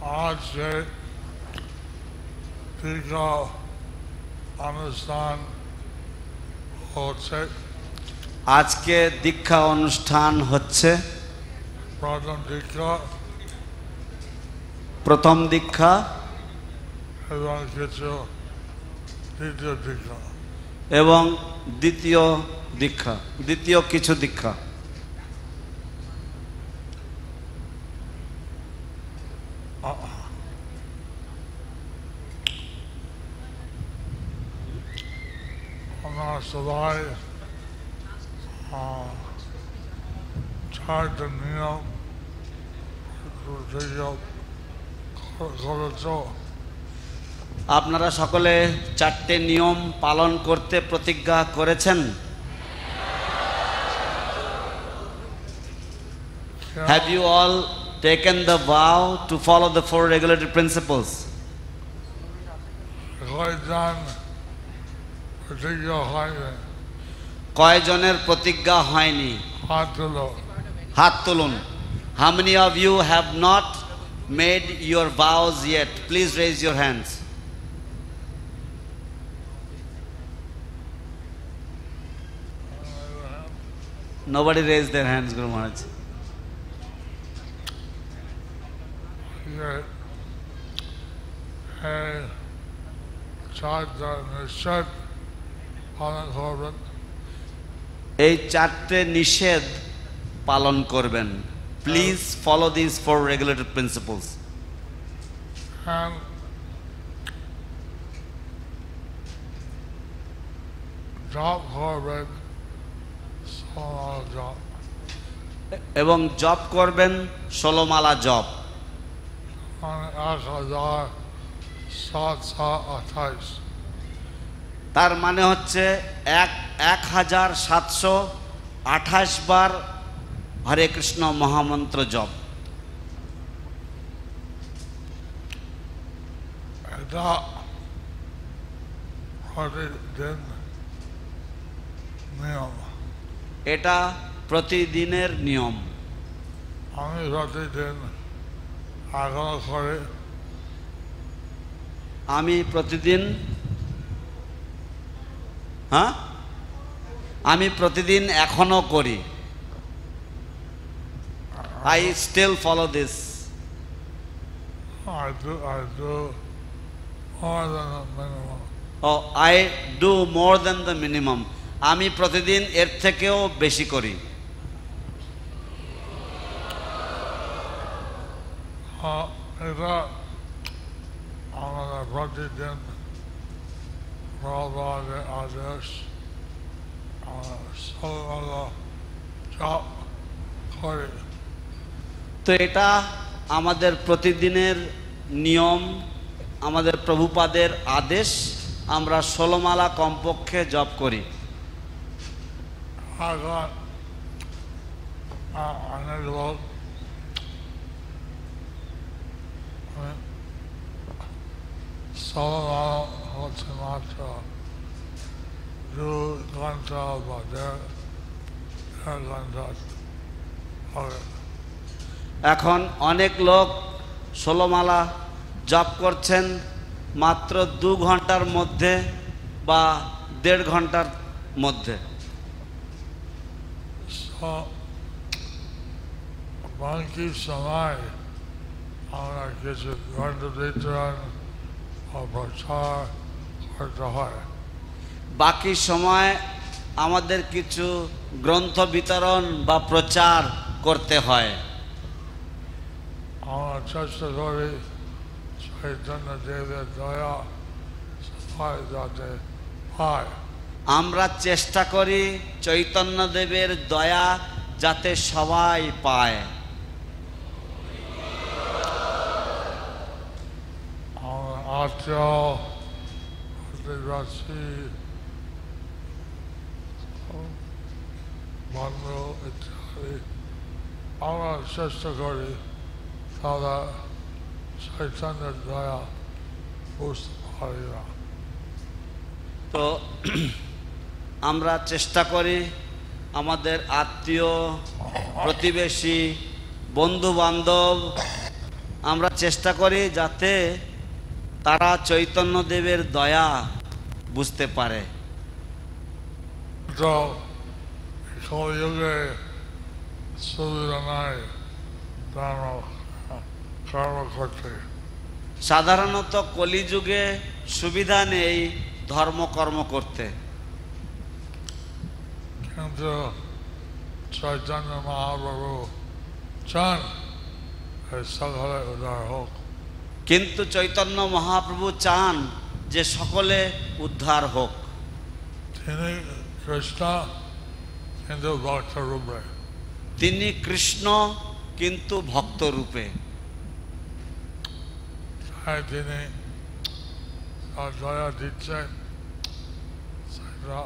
आज से टीका अनुष्ठान होते আজকে দীক্ষা অনুষ্ঠান হচ্ছে। प्रथम टीका প্রথম দীক্ষা এবং কিছু দ্বিতীয় टीका এবং দ্বিতীয় দীক্ষা, দ্বিতীয় কিছু দীক্ষা। আমরা সবাই চারটি নিয়ম করেছ। আপনারা সকলে চারটে নিয়ম পালন করতে প্রতিজ্ঞা করেছেন। Have you all taken the vow to follow the four regulated principles? কয়জন প্রতিজ্ঞা হয়নি? কয়জনের প্রতিজ্ঞা হয়নি? হাত তুলো। হাত তুলুন। How many of you have not made your vows yet? Please raise your hands. Nobody raised their hands, Guru Maharaj. এই চারটে নিষেধ পালন করবেন। Please follow these four regulated principles. জপ করবেন, জপ এবং জপ করবেন 16 মালা জপ। 1728 তার মানে হচ্ছে 1728 বার হরে কৃষ্ণ মহামন্ত্র জপ। এটা প্রতিদিন নিয়ম। এটা প্রতিদিনের নিয়ম। আমি প্রতিদিন এখনো করি। আমি প্রতিদিন আমি প্রতিদিন এখনো করি। I still follow this. I do more than the minimum. Oh, I do more than the minimum. আমি প্রতিদিন এর থেকেও বেশি করি। এটা আমাদের প্রতিদিন প্রভুপাদের আদেশ। জপ করি। তো এটা আমাদের প্রতিদিনের নিয়ম, আমাদের প্রভুপাদের আদেশ। আমরা 16 মালা কমপক্ষে জপ করি। অনেক লোক হচ্ছে মাত্র 2 ঘন্টা বা 1.5 ঘন্টা হবে। এখন অনেক লোক 16 মালা জপ করছেন মাত্র 2 ঘন্টার মধ্যে বা 1.5 ঘন্টার মধ্যে। বাকি সময় আমরা কিছু গ্রন্থ বিতরণ ও প্রচার করতে হয়। বাকি সময় আমাদের কিছু গ্রন্থ বিতরণ বা প্রচার করতে হয়। আমরা চেষ্টা করি চৈতন্য দেবের দয়া সবাই যাতে পায়। আমরা চেষ্টা করি চৈতন্য দেবের দয়া যাতে সবাই পায়। আত্মীয় প্রতিবেশী বন্ধু ইত্যাদি আমরা চেষ্টা করি তারা চৈতন্যের দয়া বুঝতে পারি না। তো আমরা চেষ্টা করি আমাদের আত্মীয় প্রতিবেশী বন্ধু বান্ধব আমরা চেষ্টা করি যাতে তারা চৈতন্যদেবের দয়া বুঝতে পারে। তো কলিযুগে সুবিধা নাই ধর্ম কর্ম করতে, সাধারণত কলিযুগে সুবিধা নেই ধর্মকর্ম করতে, কিন্তু চৈতন্য মহাপ্রভু চান এই সকলে উদ্ধার হোক। কিন্তু চৈতন্য মহাপ্রভু চান যে সকলে উদ্ধার হোক। তিনি কৃষ্ণ কিন্তু ভক্ত রূপে, তিনি কৃষ্ণ কিন্তু ভক্ত রূপে, তাই তিনি দয়া দিচ্ছেন সেটা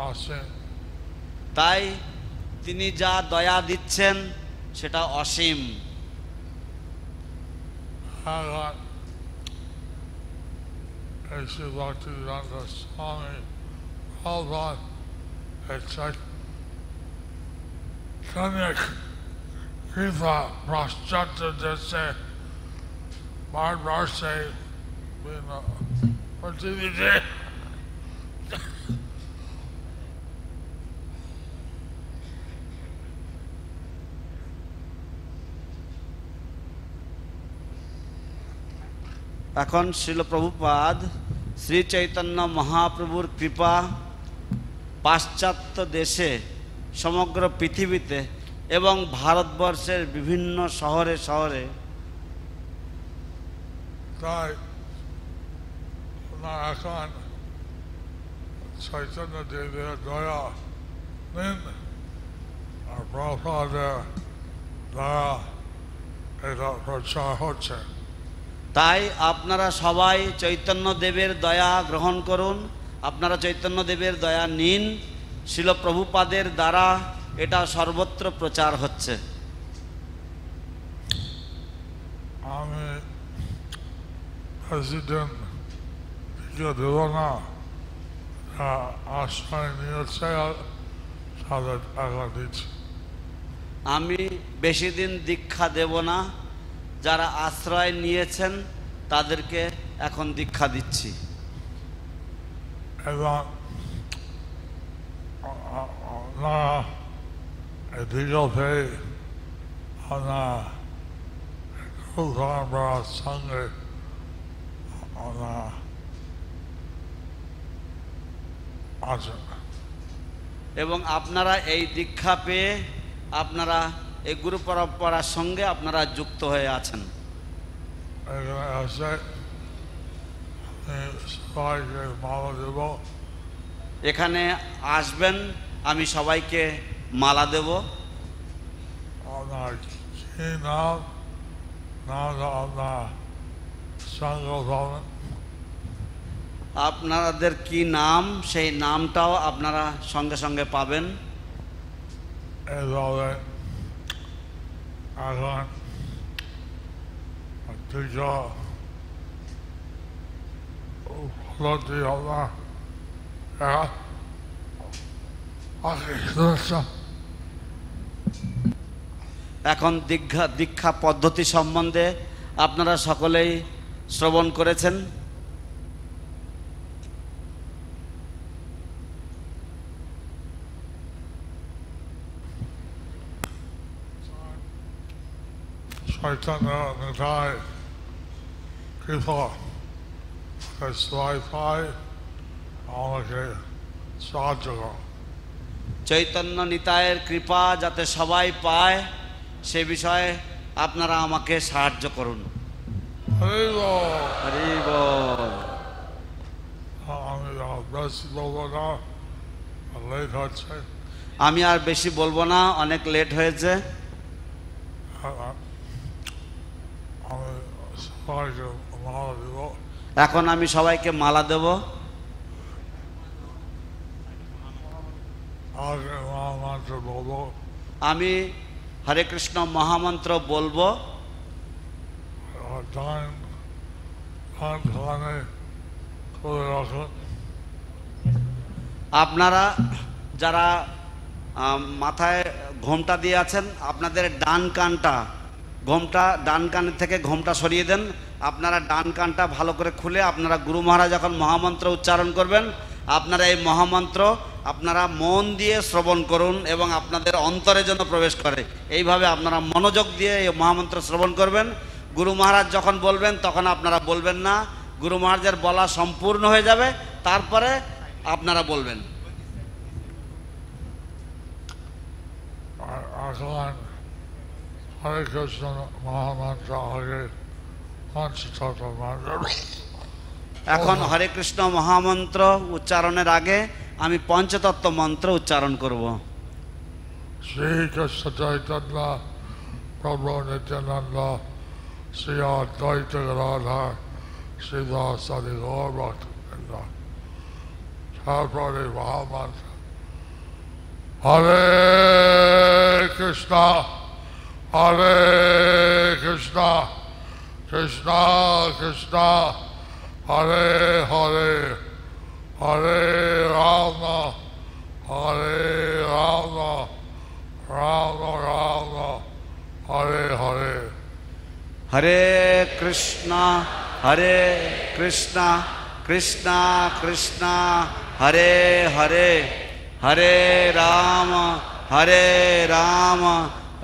অসীম। তাই তিনি যা দয়া দিচ্ছেন সেটা অসীম। এখন এই শ্রী ভক্তিবেদান্ত স্বামী প্রভুপাদ এই চৈতন্য কৃপা পাশ্চাত্য দেশে ভারতবর্ষে পৃথিবীতে এখন শ্রীল প্রভুপাদ শ্রী চৈতন্য মহাপ্রভুর কৃপা পাশ্চাত্য দেশে, সমগ্র পৃথিবীতে এবং ভারতবর্ষের বিভিন্ন শহরে শহরে, তাই এখন চৈতন্য দেবের দয়া নিন আর প্রভুপাদের দয়া এটা প্রচার হচ্ছে। তাই আপনারা সবাই চৈতন্য দেবের দয়া গ্রহণ করুন, আপনারা চৈতন্য দেবের দয়া নিন। শ্রীল প্রভুপাদের দ্বারা এটা সর্বত্র প্রচার হচ্ছে। আমি বেশিদিন দেব না, আশ্রয় নিয়েছে তাদের টাকা দিচ্ছি। আমি বেশি দিন দীক্ষা দেব না, যারা আশ্রয় নিয়েছেন তাদেরকে এখন দীক্ষা দিচ্ছি। এবং আপনারা এদিকে আপনার গুরুধর্মার সঙ্গে আছেন এবং আপনারা এই দীক্ষা পেয়ে আপনারা এই গুরু পরম্পরার সঙ্গে আপনারা যুক্ত হয়ে আছেন। এখানে এসে সবাইকে মালা দেব। এখানে আসবেন, আমি সবাইকে মালা দেব। আপনার কি নাম? নামটা আপনার সঙ্গে পাবেন। আপনাদের কি নাম, সেই নামটাও আপনারা সঙ্গে সঙ্গে পাবেন। এইভাবে এখন দীক্ষা উপলব্ধি আপনার এখন দীক্ষা পদ্ধতি সম্বন্ধে আপনারা সকলেই শ্রবণ করেছেন। চৈতন্য নিতাই কৃপা সবাই পায়, আমাকে সাহায্য করো। চৈতন্য নিতায়ের কৃপা যাতে সবাই পায় সে বিষয়ে আপনারা আমাকে সাহায্য করুন। হরি বল। হরি বল। আমি বেশি বলবো না, লেট হচ্ছে। আমি আর বেশি বলবো না, অনেক লেট হয়েছে। আমি সবাইকে মালা দেব। এখন আমি সবাইকে মালা দেব। আগে মহামন্ত্র বলবো। আমি হরে কৃষ্ণ মহামন্ত্র বলবো। দান ধানে করে রাখুন। আপনারা যারা মাথায় ঘোমটা দিয়ে আছেন, আপনাদের ডান কানটা ঘোমটা ডান কানের থেকে ঘোমটা সরিয়ে দেন। আপনারা ডান কানটা ভালো করে খুলে আপনারা গুরু মহারাজ যখন মহামন্ত্র উচ্চারণ করবেন, আপনারা এই মহামন্ত্র আপনারা মন দিয়ে শ্রবণ করুন এবং আপনাদের অন্তরে যেন প্রবেশ করে, এইভাবে আপনারা মনোযোগ দিয়ে এই মহামন্ত্র শ্রবণ করবেন। গুরু মহারাজ যখন বলবেন তখন আপনারা বলবেন না, গুরু মহারাজের বলা সম্পূর্ণ হয়ে যাবে, তারপরে আপনারা বলবেন। এখন হরে কৃষ্ণ মহামন্ত্র আগে পঞ্চতত্ত্ব মন্ত্র এখন হরে কৃষ্ণ মহামন্ত্র উচ্চারণের আগে আমি পঞ্চতত্ত্ব মন্ত্র উচ্চারণ করব। শ্রীকৃষ্ণ চৈতন্য প্রভু নিত্যানন্দ শ্রী অদ্বৈত রাধা শ্রীবাসাদি গৌর ভক্তবৃন্দ। তারপরে মহামন্ত্র হরে কৃষ্ণ হরে কৃষ্ণ কৃষ্ণ কৃষ্ণ হরে হরে হরে রাম হরে রাম রাম রাম হরে হরে। হরে কৃষ্ণ কৃষ্ণ কৃষ্ণ হরে হরে হরে রাম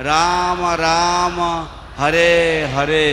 রাম রাম হরে হরে।